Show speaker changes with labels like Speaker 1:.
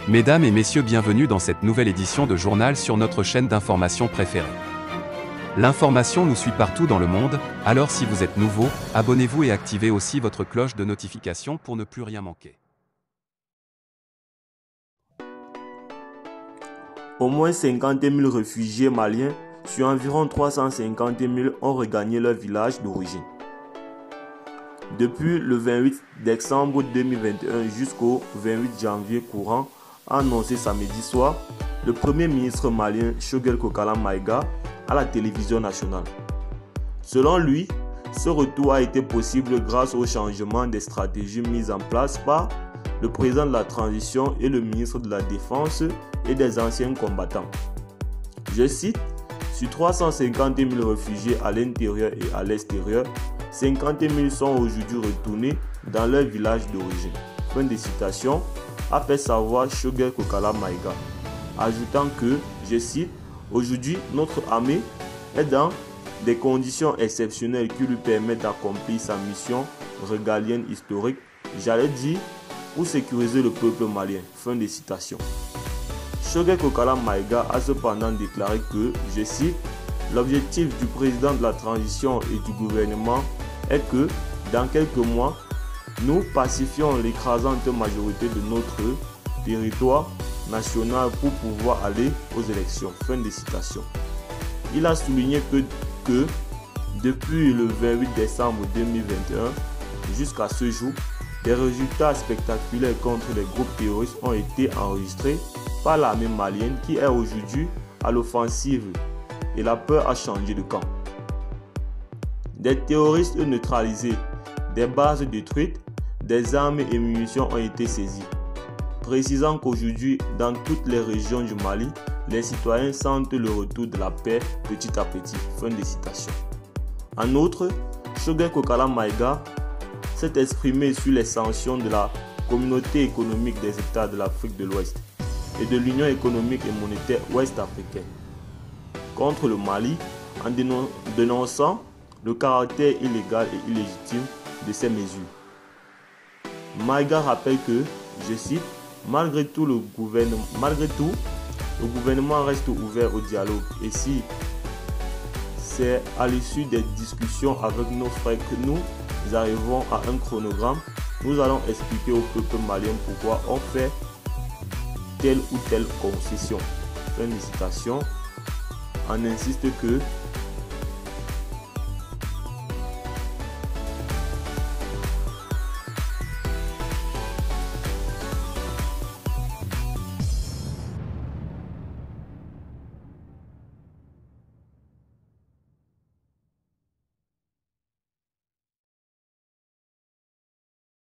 Speaker 1: Mesdames et messieurs, bienvenue dans cette nouvelle édition de journal sur notre chaîne d'information préférée. L'information nous suit partout dans le monde, alors si vous êtes nouveau, abonnez-vous et activez aussi votre cloche de notification pour ne plus rien manquer.
Speaker 2: Au moins 50 000 réfugiés maliens sur environ 350 000 ont regagné leur village d'origine. Depuis le 28 décembre 2021 jusqu'au 28 janvier courant, a annoncé samedi soir le Premier ministre malien Choguel Kokala Maïga à la télévision nationale. Selon lui, ce retour a été possible grâce au changement des stratégies mises en place par le président de la transition et le ministre de la Défense et des anciens combattants. Je cite, sur 350 000 réfugiés à l'intérieur et à l'extérieur, 50 000 sont aujourd'hui retournés dans leur village d'origine. Fin de citation, a fait savoir Choguel Kokala Maïga, ajoutant que, je cite, aujourd'hui notre armée est dans des conditions exceptionnelles qui lui permettent d'accomplir sa mission régalienne historique, j'allais dire, pour sécuriser le peuple malien. Fin de citation. Choguel Kokala Maïga a cependant déclaré que, je cite, l'objectif du président de la transition et du gouvernement est que, dans quelques mois, nous pacifions l'écrasante majorité de notre territoire national pour pouvoir aller aux élections. Fin de citation. Il a souligné que depuis le 28 décembre 2021 jusqu'à ce jour, des résultats spectaculaires contre les groupes terroristes ont été enregistrés par l'armée malienne qui est aujourd'hui à l'offensive et la peur a changé de camp. Des terroristes neutralisés, des bases détruites, des armes et munitions ont été saisies, précisant qu'aujourd'hui, dans toutes les régions du Mali, les citoyens sentent le retour de la paix petit à petit. Fin de citation. En outre, Choguel Kokala Maïga s'est exprimé sur les sanctions de la Communauté économique des États de l'Afrique de l'Ouest et de l'Union économique et monétaire ouest-africaine contre le Mali en dénonçant le caractère illégal et illégitime de ces mesures. Maïga rappelle que, je cite, malgré tout, le gouvernement reste ouvert au dialogue et si c'est à l'issue des discussions avec nos frères que nous arrivons à un chronogramme, nous allons expliquer au peuple malien pourquoi on fait telle ou telle concession. Fin de citation. On insiste que